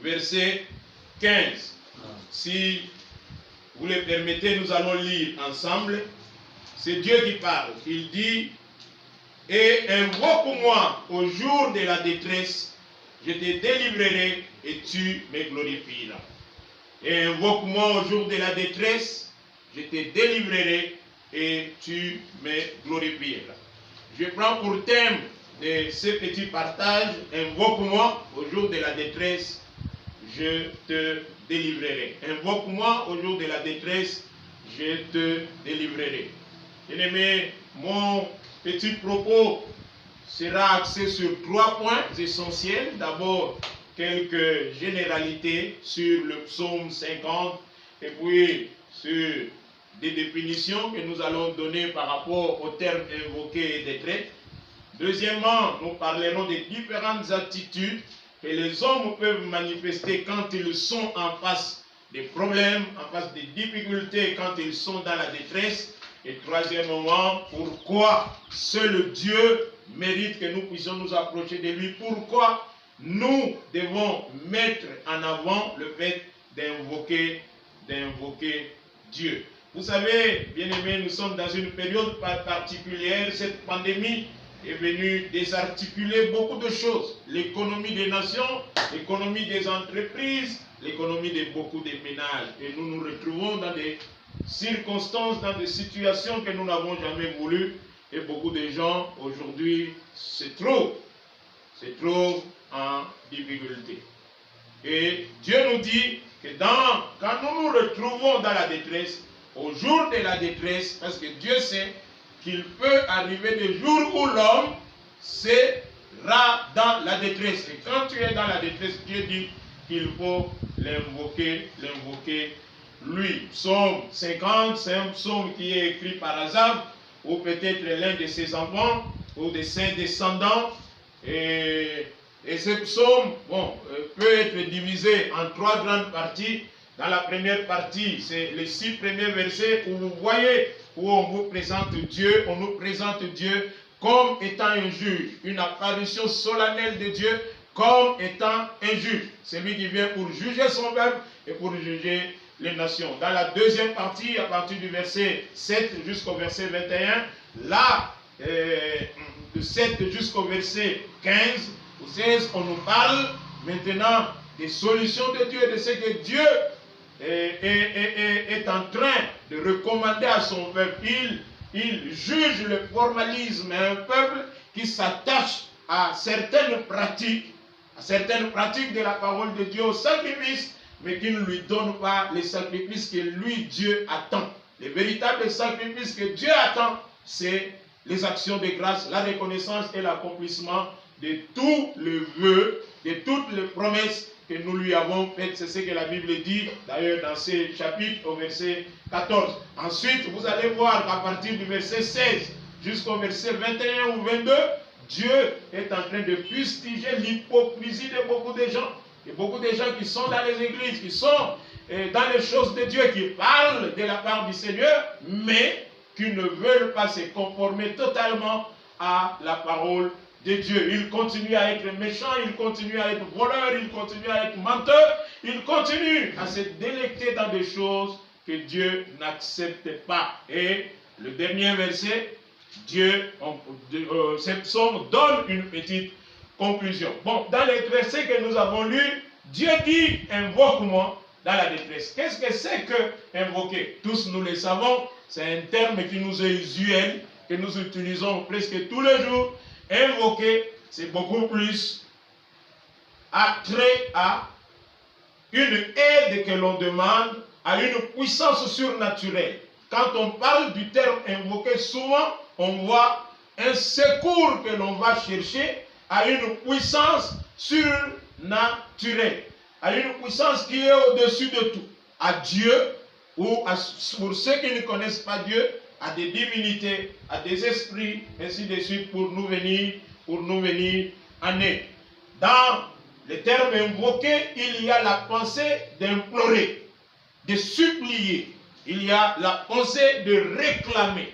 verset 15. Si vous le permettez, nous allons lire ensemble. C'est Dieu qui parle. Il dit, « Et invoque-moi au jour de la détresse, je te délivrerai et tu me glorifieras. Et invoque-moi au jour de la détresse, je te délivrerai et tu me glorifieras. » Je prends pour thème de ce petit partage, invoque-moi au jour de la détresse, je te délivrerai. Invoque-moi au jour de la détresse, je te délivrerai. Bien-aimé, mon petit propos sera axé sur 3 points essentiels. D'abord, quelques généralités sur le psaume 50 et puis sur des définitions que nous allons donner par rapport aux termes invoqués et détraits. Deuxièmement, nous parlerons des différentes attitudes que les hommes peuvent manifester quand ils sont en face des problèmes, en face des difficultés, quand ils sont dans la détresse. Et troisièmement, pourquoi seul Dieu mérite que nous puissions nous approcher de lui. Pourquoi nous devons mettre en avant le fait d'invoquer Dieu. Vous savez, bien-aimés, nous sommes dans une période particulière. Cette pandémie est venue désarticuler beaucoup de choses. L'économie des nations, l'économie des entreprises, l'économie de beaucoup de ménages. Et nous nous retrouvons dans des circonstances, dans des situations que nous n'avons jamais voulu. Et beaucoup de gens aujourd'hui se trouvent en difficulté. Et Dieu nous dit que quand nous nous retrouvons dans la détresse, au jour de la détresse, parce que Dieu sait qu'il peut arriver des jours où l'homme sera dans la détresse. Et quand tu es dans la détresse, Dieu dit qu'il faut l'invoquer lui. Psaume 50, c'est un psaume qui est écrit par Asaph, ou peut-être l'un de ses enfants, ou de ses descendants. Et ce psaume peut être divisé en 3 grandes parties. Dans la première partie, c'est les 6 premiers versets où vous voyez où on vous présente Dieu, on nous présente Dieu comme étant un juge, une apparition solennelle de Dieu comme étant un juge. C'est lui qui vient pour juger son peuple et pour juger les nations. Dans la deuxième partie, à partir du verset 7 jusqu'au verset 21, là, de 7 jusqu'au verset 15 ou 16, on nous parle maintenant des solutions de Dieu, de ce que Dieu est en train de recommander à son peuple. Il juge le formalisme à un peuple qui s'attache à certaines pratiques de la parole de Dieu, au sacrifice, mais qui ne lui donne pas les sacrifices que lui, Dieu, attend. Les véritables sacrifices que Dieu attend, c'est les actions de grâce, la reconnaissance et l'accomplissement de tous les vœux, de toutes les promesses que nous lui avons faites. C'est ce que la Bible dit, d'ailleurs, dans ce chapitre, au verset 14. Ensuite, vous allez voir qu'à partir du verset 16 jusqu'au verset 21 ou 22, Dieu est en train de fustiger l'hypocrisie de beaucoup de gens. Il y a beaucoup de gens qui sont dans les églises, qui sont dans les choses de Dieu, qui parlent de la part du Seigneur, mais qui ne veulent pas se conformer totalement à la parole de Dieu. Ils continuent à être méchants, ils continuent à être voleurs, ils continuent à être menteurs, ils continuent à se délecter dans des choses que Dieu n'accepte pas. Et le dernier verset, ce psaume donne une petite conclusion. Bon, dans les versets que nous avons lus, Dieu dit « invoque-moi dans la détresse ». Qu'est-ce que c'est que invoquer? Tous nous le savons, c'est un terme qui nous est usuel, que nous utilisons presque tous les jours. Invoquer, c'est beaucoup plus attrait à une aide que l'on demande, à une puissance surnaturelle. Quand on parle du terme invoquer, souvent on voit un secours que l'on va chercher à une puissance surnaturelle, à une puissance qui est au-dessus de tout, à Dieu, ou pour ceux qui ne connaissent pas Dieu, à des divinités, à des esprits, ainsi de suite, pour nous venir en aide. Dans le terme invoqué, il y a la pensée d'implorer, de supplier. Il y a la pensée de réclamer.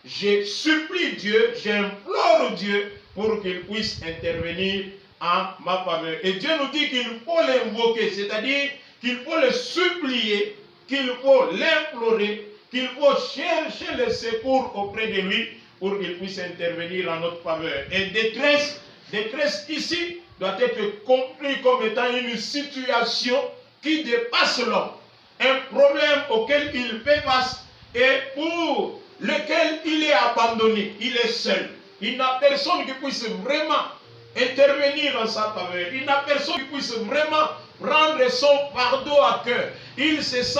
Je supplie Dieu, j'implore Dieu pour qu'il puisse intervenir en ma faveur. Et Dieu nous dit qu'il faut l'invoquer, c'est-à-dire qu'il faut le supplier, qu'il faut l'implorer, qu'il faut chercher le secours auprès de lui pour qu'il puisse intervenir en notre faveur. Et détresse ici doit être compris comme étant une situation qui dépasse l'homme, un problème auquel il fait face et pour lequel il est abandonné, il est seul. Il n'a personne qui puisse vraiment intervenir en sa faveur. Il n'a personne qui puisse vraiment prendre son fardeau à cœur. Il se sent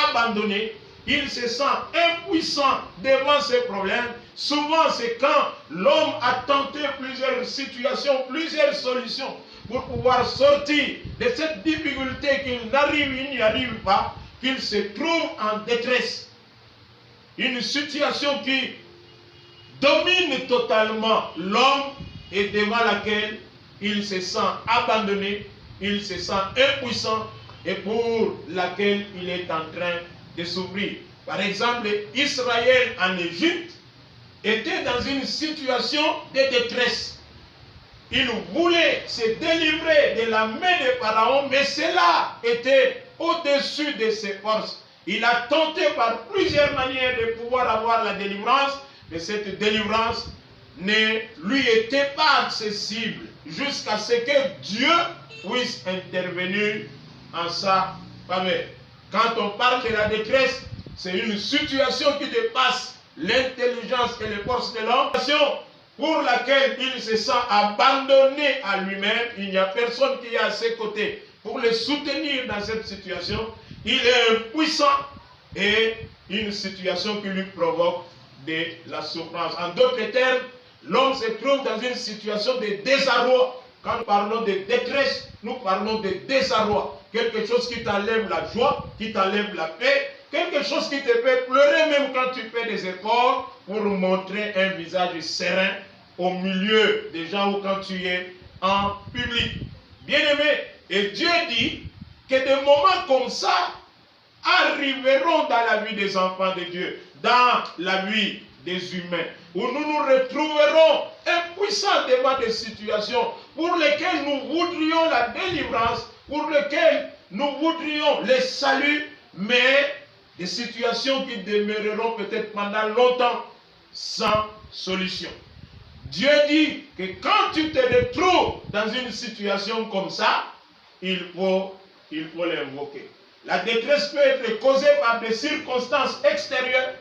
abandonné, il se sent impuissant devant ces problèmes. Souvent, c'est quand l'homme a tenté plusieurs situations, plusieurs solutions pour pouvoir sortir de cette difficulté qu'il n'y arrive pas, qu'il se trouve en détresse. Une situation qui domine totalement l'homme et devant laquelle il se sent abandonné, il se sent impuissant et pour laquelle il est en train de souffrir. Par exemple, Israël en Égypte était dans une situation de détresse. Il voulait se délivrer de la main de Pharaon, mais cela était au-dessus de ses forces. Il a tenté par plusieurs manières de pouvoir avoir la délivrance, mais cette délivrance ne lui était pas accessible jusqu'à ce que Dieu puisse intervenir en sa faveur. Quand on parle de la détresse, c'est une situation qui dépasse l'intelligence et les forces de l'homme, pour laquelle il se sent abandonné à lui-même. Il n'y a personne qui est à ses côtés pour le soutenir dans cette situation. Il est impuissant et une situation qui lui provoque de la souffrance. En d'autres termes, l'homme se trouve dans une situation de désarroi. Quand nous parlons de détresse, nous parlons de désarroi. Quelque chose qui t'enlève la joie, qui t'enlève la paix, quelque chose qui te fait pleurer même quand tu fais des efforts pour montrer un visage serein au milieu des gens ou quand tu es en public. Bien-aimé, et Dieu dit que des moments comme ça arriveront dans la vie des enfants de Dieu, dans la vie des humains, où nous nous retrouverons impuissants devant des situations pour lesquelles nous voudrions la délivrance, pour lesquelles nous voudrions le salut, mais des situations qui demeureront peut-être pendant longtemps sans solution. Dieu dit que quand tu te retrouves dans une situation comme ça, il faut l'invoquer. La détresse peut être causée par des circonstances extérieures,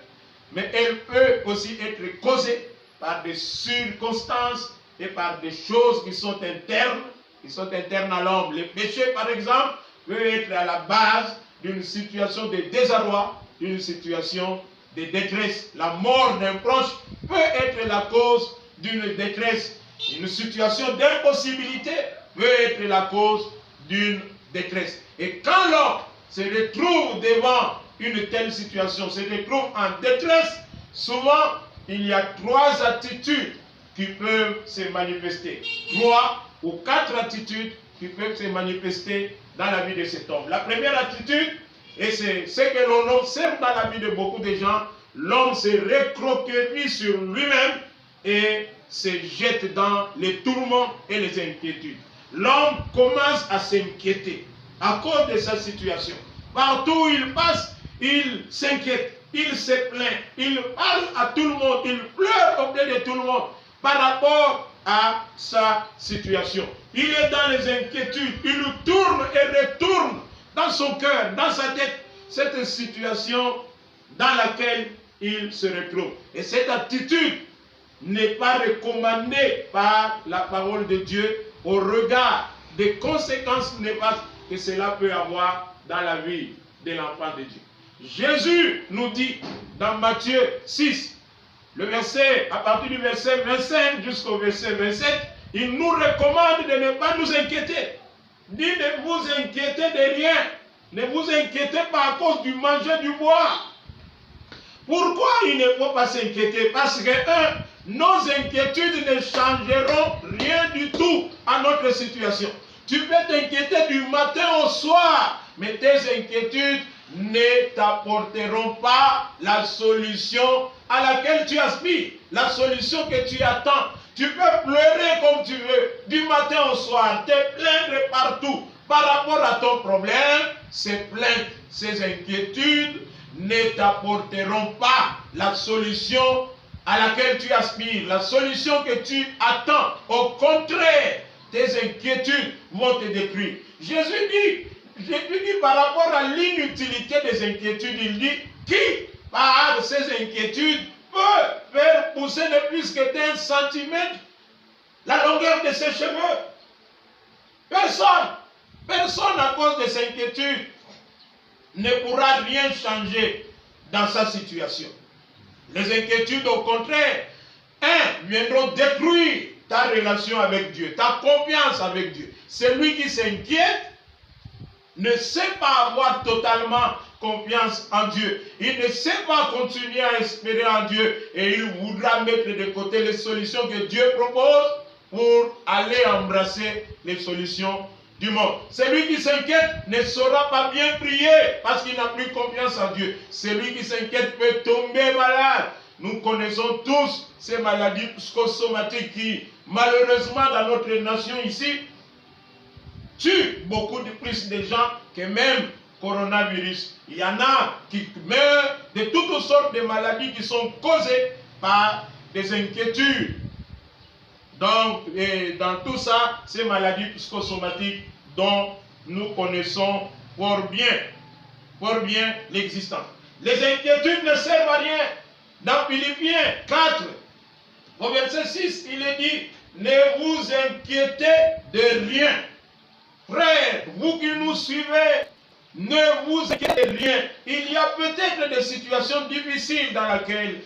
mais elle peut aussi être causée par des circonstances et par des choses qui sont internes à l'homme. Le péché, par exemple, peut être à la base d'une situation de désarroi, d'une situation de détresse. La mort d'un proche peut être la cause d'une détresse. Une situation d'impossibilité peut être la cause d'une détresse. Et quand l'homme se retrouve devant une telle situation, se retrouve en détresse, souvent il y a trois attitudes qui peuvent se manifester. 3 ou 4 attitudes qui peuvent se manifester dans la vie de cet homme. La première attitude, et c'est ce que l'on observe dans la vie de beaucoup de gens, l'homme se recroqueville sur lui-même et se jette dans les tourments et les inquiétudes. L'homme commence à s'inquiéter à cause de sa situation. Partout où il passe, il s'inquiète, il se plaint, il parle à tout le monde, il pleure auprès de tout le monde par rapport à sa situation. Il est dans les inquiétudes, il tourne et retourne dans son cœur, dans sa tête, cette situation dans laquelle il se retrouve. Et cette attitude n'est pas recommandée par la parole de Dieu au regard des conséquences néfastes que cela peut avoir dans la vie de l'enfant de Dieu. Jésus nous dit dans Matthieu 6, le verset, à partir du verset 25 jusqu'au verset 27, il nous recommande de ne pas nous inquiéter. Il dit ne vous inquiétez de rien. Ne vous inquiétez pas à cause du manger, du boire. Pourquoi il ne faut pas s'inquiéter? Parce que, nos inquiétudes ne changeront rien du tout à notre situation. Tu peux t'inquiéter du matin au soir, mais tes inquiétudes ne t'apporteront pas la solution à laquelle tu aspires, la solution que tu attends. Tu peux pleurer comme tu veux, du matin au soir, te plaindre partout par rapport à ton problème. Ces plaintes, ces inquiétudes ne t'apporteront pas la solution à laquelle tu aspires, la solution que tu attends. Au contraire, tes inquiétudes vont te détruire. Jésus dit par rapport à l'inutilité des inquiétudes, il dit, qui par ces inquiétudes peut faire pousser de plus que d'un centimètre la longueur de ses cheveux? Personne. Personne à cause de ses inquiétudes ne pourra rien changer dans sa situation. Les inquiétudes, au contraire, viendront détruire ta relation avec Dieu, ta confiance avec Dieu. Celui qui s'inquiète ne sait pas avoir totalement confiance en Dieu. Il ne sait pas continuer à espérer en Dieu et il voudra mettre de côté les solutions que Dieu propose pour aller embrasser les solutions du monde. Celui qui s'inquiète ne saura pas bien prier parce qu'il n'a plus confiance en Dieu. Celui qui s'inquiète peut tomber malade. Nous connaissons tous ces maladies psychosomatiques qui, malheureusement, dans notre nation ici, tuent beaucoup plus de gens que même coronavirus. Il y en a qui meurent de toutes sortes de maladies qui sont causées par des inquiétudes. Donc, dans tout ça, ces maladies psychosomatiques dont nous connaissons fort bien l'existence. Les inquiétudes ne servent à rien. Dans Philippiens 4, au verset 6, il est dit, ne vous inquiétez de rien. Frères, vous qui nous suivez, ne vous inquiétez de rien. Il y a peut-être des situations difficiles dans lesquelles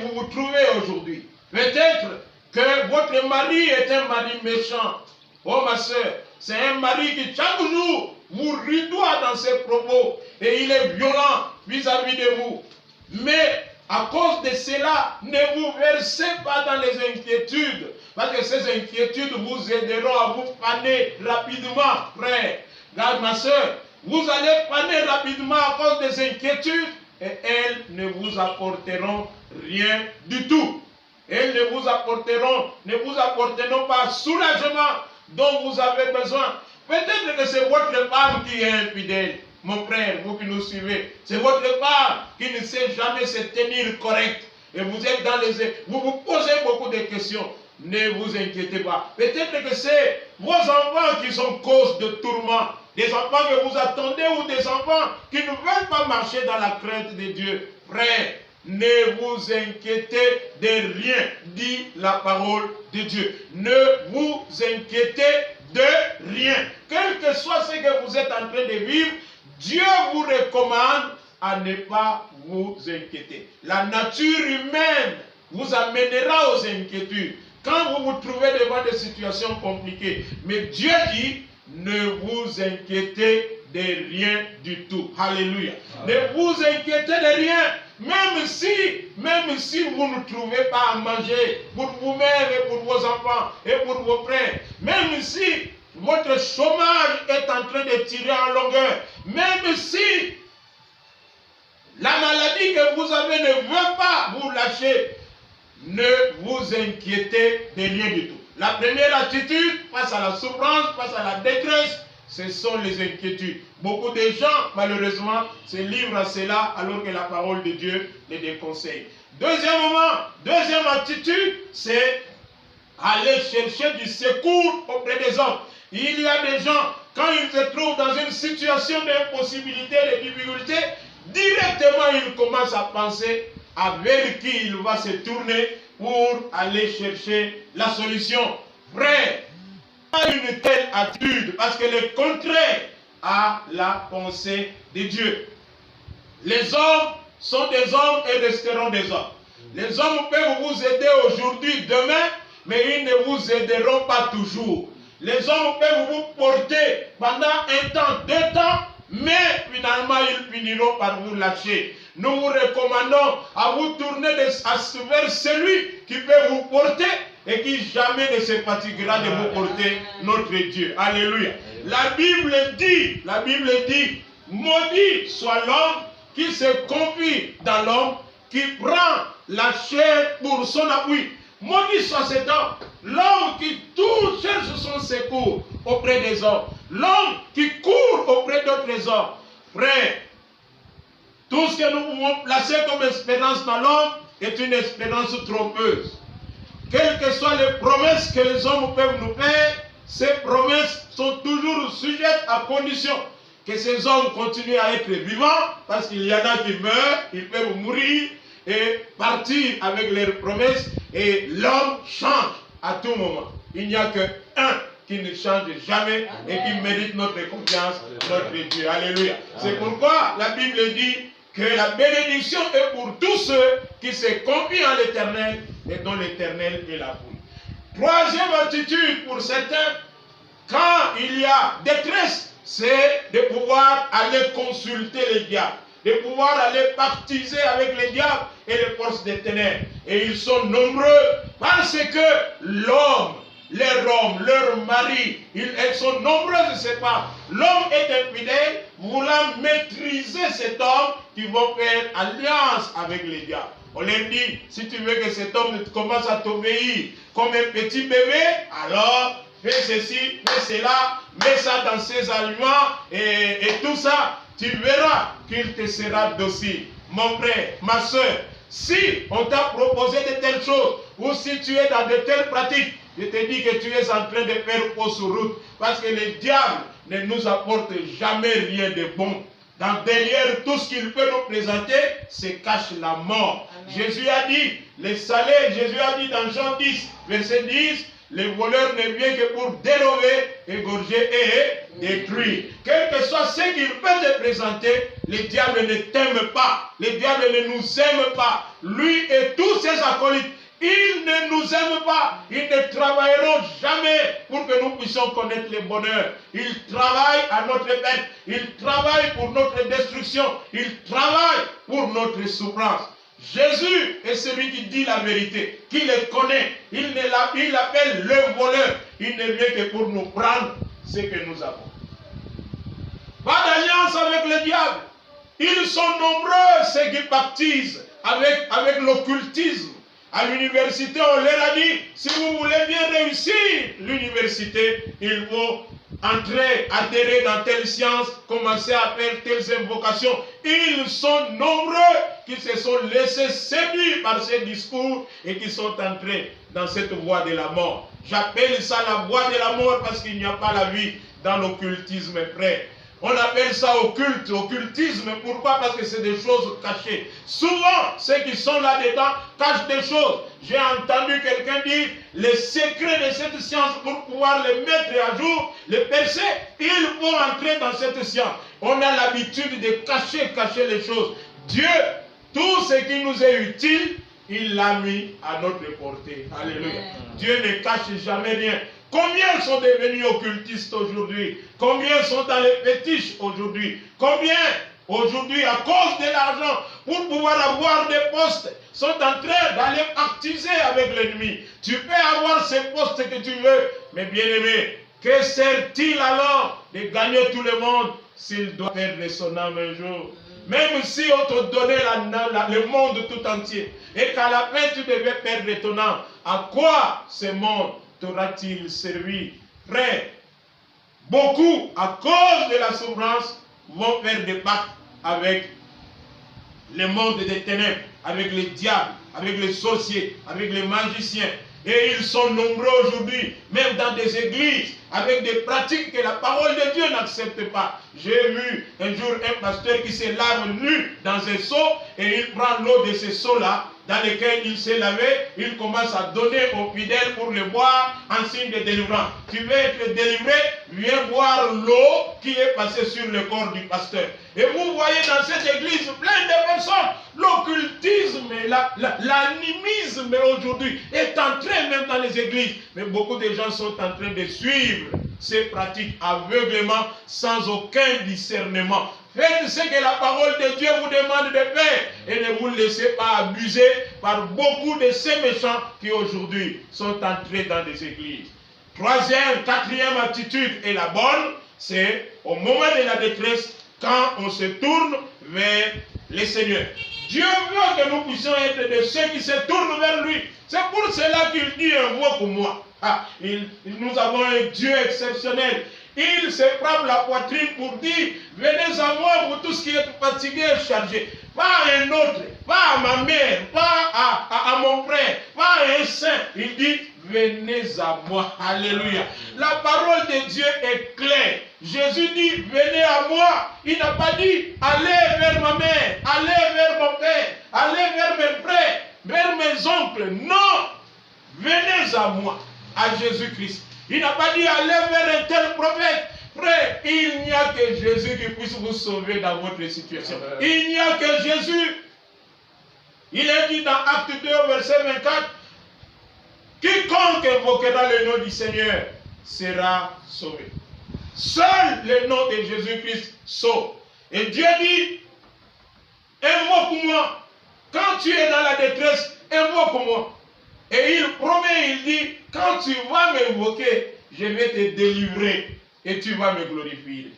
vous vous trouvez aujourd'hui. Peut-être que votre mari est un mari méchant. Oh ma soeur, c'est un mari qui chaque jour vous ridoie dans ses propos et il est violent vis-à-vis de vous. Mais à cause de cela, ne vous versez pas dans les inquiétudes. Parce que ces inquiétudes vous aideront à vous paner rapidement, frère. Regarde ma soeur, vous allez paner rapidement à cause des inquiétudes et elles ne vous apporteront rien du tout. Elles ne vous apporteront pas soulagement dont vous avez besoin. Peut-être que c'est votre femme qui est infidèle. Mon frère, vous qui nous suivez, c'est votre femme qui ne sait jamais se tenir correct. Et vous êtes dans vous vous posez beaucoup de questions. Ne vous inquiétez pas. Peut-être que c'est vos enfants qui sont cause de tourments. Des enfants que vous attendez ou des enfants qui ne veulent pas marcher dans la crainte de Dieu. Frère, ne vous inquiétez de rien, dit la parole de Dieu. Ne vous inquiétez de rien. Quel que soit ce que vous êtes en train de vivre, Dieu vous recommande à ne pas vous inquiéter. La nature humaine vous amènera aux inquiétudes quand vous vous trouvez devant des situations compliquées. Mais Dieu dit, ne vous inquiétez de rien du tout. Alléluia. Ne vous inquiétez de rien. Même si vous ne trouvez pas à manger pour vous-même et pour vos enfants et pour vos frères, même si votre chômage est en train de tirer en longueur, même si la maladie que vous avez ne veut pas vous lâcher, ne vous inquiétez de rien du tout. La première attitude face à la souffrance, face à la détresse, ce sont les inquiétudes. Beaucoup de gens, malheureusement, se livrent à cela alors que la parole de Dieu les déconseille. Deuxième attitude, c'est aller chercher du secours auprès des hommes. Il y a des gens, quand ils se trouvent dans une situation d'impossibilité, de difficulté, directement ils commencent à penser à vers qui il va se tourner pour aller chercher la solution. Frère, pas une telle attitude parce qu'elle est contraire à la pensée de Dieu. Les hommes sont des hommes et resteront des hommes. Les hommes peuvent vous aider aujourd'hui, demain, mais ils ne vous aideront pas toujours. Les hommes peuvent vous porter pendant un temps, 2 temps, mais finalement ils finiront par vous lâcher. Nous vous recommandons à vous tourner vers celui qui peut vous porter et qui jamais ne se fatiguera de vous porter, notre Dieu. Alléluia. La Bible dit, maudit soit l'homme qui se confie dans l'homme, qui prend la chair pour son appui. Maudit soit cet homme. L'homme qui tout cherche son secours auprès des hommes. L'homme qui court auprès d'autres hommes. Frère, tout ce que nous pouvons placer comme espérance dans l'homme est une espérance trompeuse. Quelles que soient les promesses que les hommes peuvent nous faire, ces promesses sont toujours sujettes à condition que ces hommes continuent à être vivants, parce qu'il y en a qui meurent, ils peuvent mourir et partir avec leurs promesses, et l'homme change à tout moment. Il n'y a qu'un qui ne change jamais et qui mérite notre confiance, notre Dieu. Alléluia. C'est pourquoi la Bible dit que la bénédiction est pour tous ceux qui se confient en l'Éternel et dont l'Éternel est la boule. Troisième attitude pour certains, quand il y a détresse, c'est de pouvoir aller consulter les diables, de pouvoir aller pactiser avec les diables et les forces des ténèbres. Et ils sont nombreux parce que l'homme, leurs maris, elles sont nombreuses ces femmes. L'homme est infidèle, voulant maîtriser cet homme qui va faire alliance avec les diables. On leur dit, si tu veux que cet homme commence à t'obéir comme un petit bébé, alors fais ceci, fais cela, mets ça dans ses aliments et tout ça, tu verras qu'il te sera docile. Mon frère, ma soeur, si on t'a proposé de telles choses, ou si tu es dans de telles pratiques, je te dis que tu es en train de faire fausse route, parce que le diable ne nous apporte jamais rien de bon. Derrière tout ce qu'il peut nous présenter, se cache la mort. Amen. Jésus a dit, Jésus a dit dans Jean 10, verset 10, le voleur ne vient que pour dérober, égorger et détruire. Quel que soit ce qu'il peut te présenter, le diable ne t'aime pas. Le diable ne nous aime pas. Lui et tous ses acolytes, ils ne nous aiment pas. Ils ne travailleront jamais pour que nous puissions connaître le bonheur. Ils travaillent à notre perte. Ils travaillent pour notre destruction. Ils travaillent pour notre souffrance. Jésus est celui qui dit la vérité, qui le connaît. Il l'appelle le voleur. Il ne vient que pour nous prendre ce que nous avons. Pas d'alliance avec le diable. Ils sont nombreux ceux qui baptisent avec l'occultisme. À l'université, on leur a dit, si vous voulez bien réussir l'université, il faut adhérer dans telle science, commencer à faire telles invocations. Ils sont nombreux qui se sont laissés séduire par ces discours et qui sont entrés dans cette voie de la mort. J'appelle ça la voie de la mort parce qu'il n'y a pas la vie dans l'occultisme, frère. On appelle ça occultisme. Pourquoi? Parce que c'est des choses cachées. Souvent, ceux qui sont là-dedans cachent des choses. J'ai entendu quelqu'un dire, les secrets de cette science, pour pouvoir les mettre à jour, les percer, il faut entrer dans cette science. On a l'habitude de cacher les choses. Dieu, tout ce qui nous est utile, il l'a mis à notre portée. Alléluia. Dieu ne cache jamais rien. Combien sont devenus occultistes aujourd'hui? Combien sont dans les fétiches aujourd'hui? Combien aujourd'hui, à cause de l'argent, pour pouvoir avoir des postes, sont en train d'aller pactiser avec l'ennemi? Tu peux avoir ces postes que tu veux, mais bien aimé, que sert-il alors de gagner tout le monde s'il doit perdre son âme un jour? Même si on te donnait le monde tout entier, et qu'à la fin tu devais perdre ton âme, à quoi ce monde t'aura-t-il servi? Frère, beaucoup, à cause de la souffrance, vont faire des pactes avec le monde des ténèbres, avec les diables, avec les sorciers, avec les magiciens. Et ils sont nombreux aujourd'hui, même dans des églises, avec des pratiques que la parole de Dieu n'accepte pas. J'ai vu un jour un pasteur qui se lave nu dans un seau et il prend l'eau de ce seau-là, dans lequel il s'est lavé, il commence à donner aux fidèles pour le boire en signe de délivrance. Tu veux être délivré, viens boire l'eau qui est passée sur le corps du pasteur. Et vous voyez dans cette église plein de personnes, l'occultisme, l'animisme aujourd'hui est entré même dans les églises. Mais beaucoup de gens sont en train de suivre ces pratiques aveuglément, sans aucun discernement. Faites ce que la parole de Dieu vous demande de faire et ne vous laissez pas abuser par beaucoup de ces méchants qui aujourd'hui sont entrés dans des églises. Quatrième attitude est la bonne, c'est au moment de la détresse, quand on se tourne vers le Seigneur. Dieu veut que nous puissions être de ceux qui se tournent vers lui. C'est pour cela qu'il dit invoque-moi. Nous avons un Dieu exceptionnel. Il se frappe la poitrine pour dire, venez à moi, vous tous qui êtes fatigués et chargés. Pas à un autre, pas à ma mère, pas à mon frère, pas à un saint. Il dit, venez à moi. Alléluia. La parole de Dieu est claire. Jésus dit, venez à moi. Il n'a pas dit, allez vers ma mère, allez vers mon père, allez vers mes frères, vers mes oncles. Non, venez à moi, à Jésus-Christ. Il n'a pas dit, allez vers un tel prophète. Frère, il n'y a que Jésus qui puisse vous sauver dans votre situation. Il n'y a que Jésus. Il est dit dans Acte 2, verset 24, quiconque invoquera le nom du Seigneur sera sauvé. Seul le nom de Jésus-Christ sauve. Et Dieu dit, invoque-moi. Quand tu es dans la détresse, invoque-moi. Et il promet, il dit, quand tu vas m'invoquer, je vais te délivrer et tu vas me glorifier.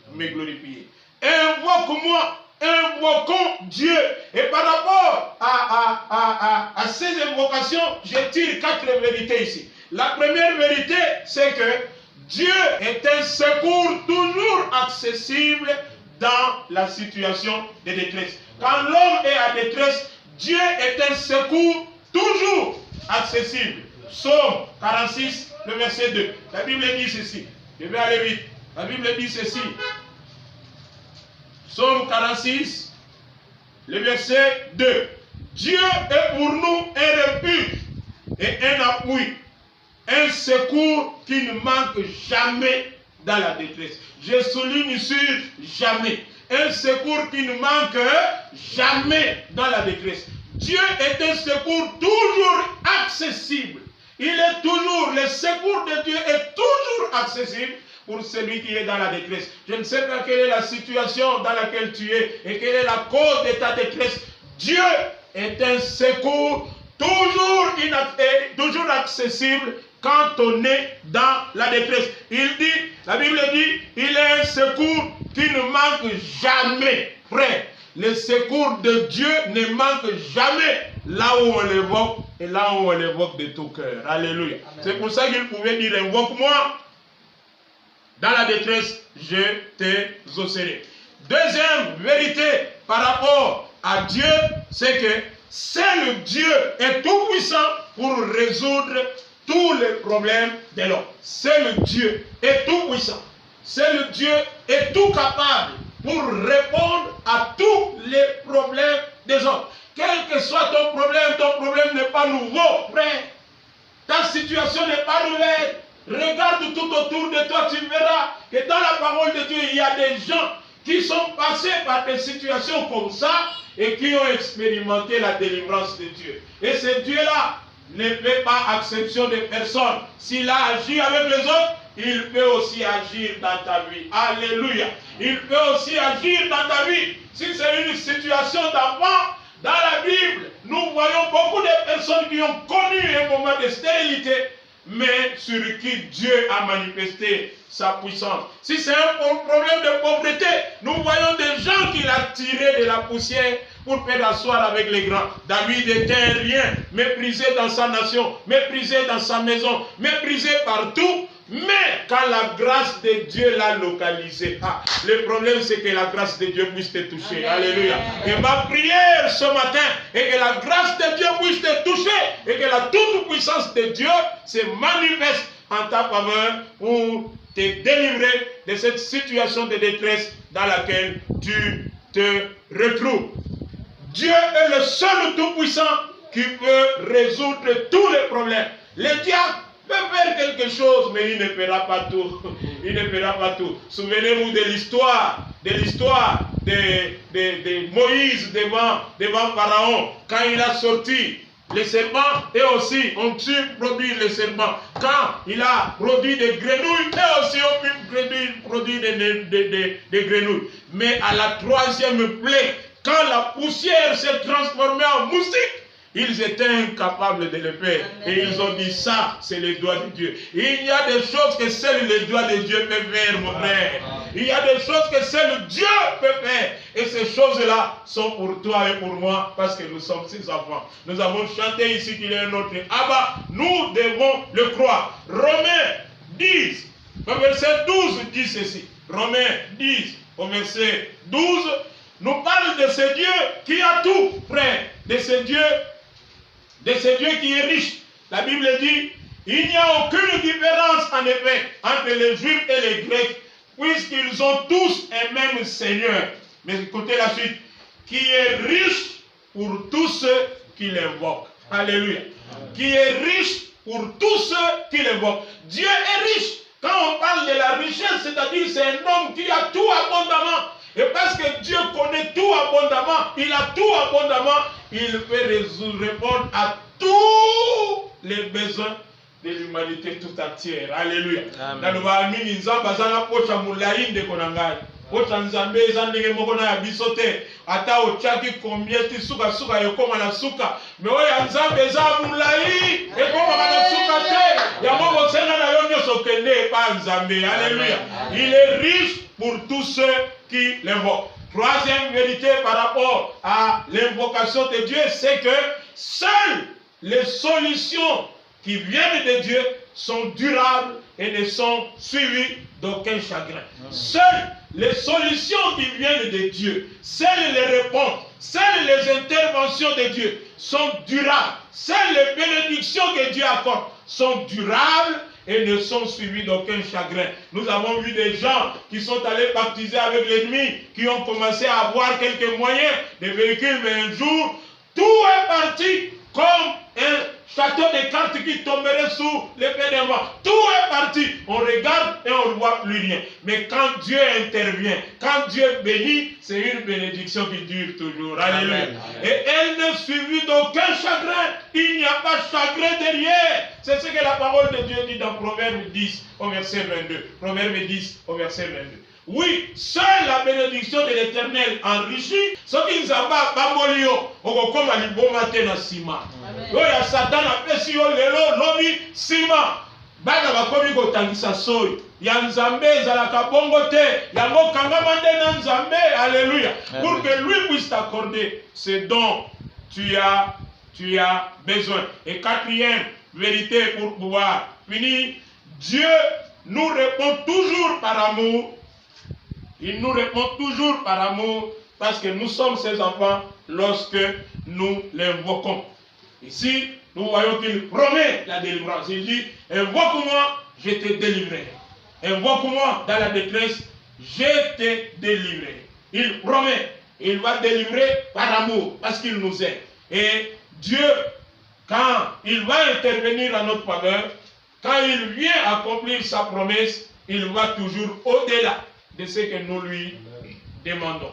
Invoque-moi, invoquons Dieu. Et par rapport à ces invocations, je tire 4 vérités ici. La première vérité, c'est que Dieu est un secours toujours accessible dans la situation de détresse. Quand l'homme est en détresse, Dieu est un secours toujours accessible. Psaume 46, le verset 2. La Bible dit ceci. Je vais aller vite. La Bible dit ceci. Psaume 46, le verset 2. Dieu est pour nous un refuge et un appui, un secours qui ne manque jamais dans la détresse. Je souligne sur jamais. Un secours qui ne manque jamais dans la détresse. Dieu est un secours toujours accessible. Il est toujours, le secours de Dieu est toujours accessible pour celui qui est dans la détresse. Je ne sais pas quelle est la situation dans laquelle tu es et quelle est la cause de ta détresse. Dieu est un secours toujours accessible quand on est dans la détresse. Il dit, la Bible dit, il est un secours qui ne manque jamais. Frère, le secours de Dieu ne manque jamais là où on l'évoque et là où on l'évoque de tout cœur. Alléluia. C'est pour ça qu'il pouvait dire, invoque-moi. Dans la détresse, je t'exaucerai. Deuxième vérité par rapport à Dieu, c'est que seul Dieu est tout puissant pour résoudre tous les problèmes de l'homme. Seul Dieu est tout puissant. Seul Dieu est tout capable pour répondre à tous les problèmes des hommes. Quel que soit ton problème n'est pas nouveau, frère. Ta situation n'est pas nouvelle. Regarde tout autour de toi, tu verras que dans la parole de Dieu, il y a des gens qui sont passés par des situations comme ça et qui ont expérimenté la délivrance de Dieu. Et ce Dieu-là ne fait pas exception de personne. S'il a agi avec les autres, il peut aussi agir dans ta vie. Alléluia. Il peut aussi agir dans ta vie. Si c'est une situation d'enfant, dans la Bible, nous voyons beaucoup de personnes qui ont connu un moment de stérilité, mais sur qui Dieu a manifesté sa puissance. Si c'est un problème de pauvreté, nous voyons des gens qu'il a tirés de la poussière pour faire asseoir avec les grands. David était un rien, méprisé dans sa nation, méprisé dans sa maison, méprisé partout. Mais quand la grâce de Dieu l'a localisé, le problème c'est que la grâce de Dieu puisse te toucher. Amen. Alléluia. Et ma prière ce matin est que la grâce de Dieu puisse te toucher et que la toute-puissance de Dieu se manifeste en ta faveur pour te délivrer de cette situation de détresse dans laquelle tu te retrouves. Dieu est le seul tout-puissant qui peut résoudre tous les problèmes. Le diable peut faire quelque chose, mais il ne fera pas tout. Il ne fera pas tout. Souvenez-vous de l'histoire de Moïse devant Pharaon, quand il a sorti les serpents, et aussi on tue produit les serpents. Quand il a produit des grenouilles, et aussi on peut produire des grenouilles. Mais à la troisième plaie, quand la poussière s'est transformée en moustique, ils étaient incapables de le faire. Et ils ont dit, ça, c'est les doigts de Dieu. Il y a des choses que seuls les doigts de Dieu peuvent faire, mon frère. Il y a des choses que seul Dieu peut faire. Et ces choses-là sont pour toi et pour moi parce que nous sommes ses enfants. Nous avons chanté ici qu'il est notre Abba. Nous devons le croire. Romains 10, au verset 12 dit ceci. Romains 10, au verset 12, nous parle de ce Dieu qui a tout, frère. De ce Dieu qui est riche. La Bible dit, il n'y a aucune différence en effet entre les Juifs et les Grecs, puisqu'ils ont tous un même Seigneur. Mais écoutez la suite. Qui est riche pour tous ceux qui l'invoquent. Alléluia. Qui est riche pour tous ceux qui l'invoquent. Dieu est riche. Quand on parle de la richesse, c'est-à-dire c'est un homme qui a tout abondamment. Et parce que Dieu connaît tout abondamment, il a tout abondamment, il peut répondre à tous les besoins de l'humanité tout entière. Alléluia. Nzambe ezandenge moko na biso te ata ochaki combien ti suka suka ekoma na suka me oyo Nzambe eza mulai ekoma na suka te yango bosenga na yo nyonso kende pa Nzambe. Alléluia. Il est riche pour tous ceux qui l'invoquent. Troisième vérité par rapport à l'invocation de Dieu, c'est que seules les solutions qui viennent de Dieu sont durables et ne sont suivies d'aucun chagrin. Seules les solutions qui viennent de Dieu, seules les réponses, seules les interventions de Dieu sont durables. Seules les bénédictions que Dieu accorde sont durables et ne sont suivies d'aucun chagrin. Nous avons vu des gens qui sont allés baptiser avec l'ennemi, qui ont commencé à avoir quelques moyens de véhicules, mais un jour, tout est parti comme un château de cartes qui tomberait sous l'épée d'un vent. Tout est parti. On regarde et on ne voit plus rien. Mais quand Dieu intervient, quand Dieu bénit, c'est une bénédiction qui dure toujours. Alléluia. Amen. Et elle n'est suivie d'aucun chagrin. Il n'y a pas de chagrin derrière. C'est ce que la parole de Dieu dit dans Proverbe 10 au verset 22. Proverbe 10 au verset 22. Oui, seule la bénédiction de l'Éternel enrichit. Ce qui nous a pas bambolio, on comme à l'ibomate na sima. Oya Satan a pesi yo lelo lobi sima. Bana bakomi ko tangisa soy. Ya Nzambe ezalaka bongo te. Yango kanga mande na Nzambe. Alléluia. Pour que lui puisse t'accorder ce dont tu as besoin. Et quatrième vérité pour pouvoir finir, Dieu nous répond toujours par amour. Il nous répond toujours par amour parce que nous sommes ses enfants lorsque nous l'invoquons. Ici, nous voyons qu'il promet la délivrance. Il dit, invoque-moi, je te délivrerai. Invoque-moi dans la détresse, je te délivrerai. Il promet, il va délivrer par amour parce qu'il nous aime. Et Dieu, quand il va intervenir en notre faveur, quand il vient accomplir sa promesse, il va toujours au-delà de ce que nous lui demandons.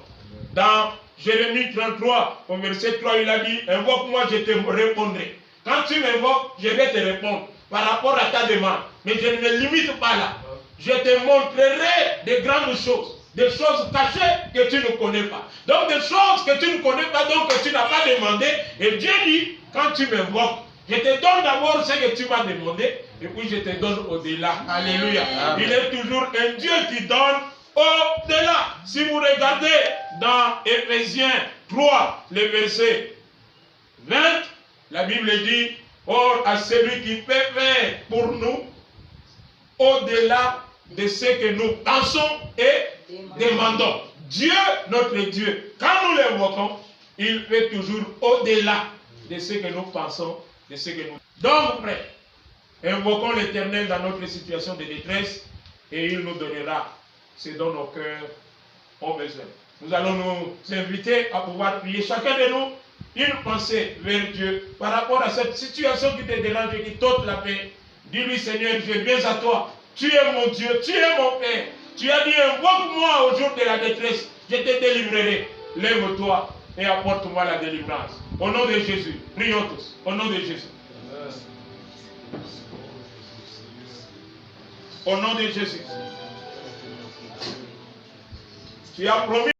Dans Jérémie 33, au verset 3, il a dit, invoque-moi, je te répondrai. Quand tu m'invoques, je vais te répondre par rapport à ta demande. Mais je ne me limite pas là. Je te montrerai de grandes choses, des choses cachées que tu ne connais pas. Donc des choses que tu ne connais pas, donc que tu n'as pas demandé. Et Dieu dit, quand tu m'invoques, je te donne d'abord ce que tu m'as demandé, et puis je te donne au-delà. Alléluia. Amen. Il est toujours un Dieu qui donne au-delà. Si vous regardez dans Éphésiens 3, le verset 20, la Bible dit, or à celui qui peut faire pour nous au-delà de ce que nous pensons et demandons. Dieu, notre Dieu, quand nous l'invoquons, il fait toujours au-delà de ce que nous pensons, de ce que nous... Donc, frère, invoquons l'Éternel dans notre situation de détresse et il nous donnera ce dont nos cœurs ont besoin. Nous allons nous inviter à pouvoir prier chacun de nous une pensée vers Dieu par rapport à cette situation qui te dérange et qui t'ôte la paix. Dis-lui, Seigneur, je viens à toi. Tu es mon Dieu, tu es mon Père. Tu as dit, invoque-moi au jour de la détresse. Je te délivrerai. Lève-toi et apporte-moi la délivrance. Au nom de Jésus, prions tous. Au nom de Jésus. Au nom de Jésus. Tu as promis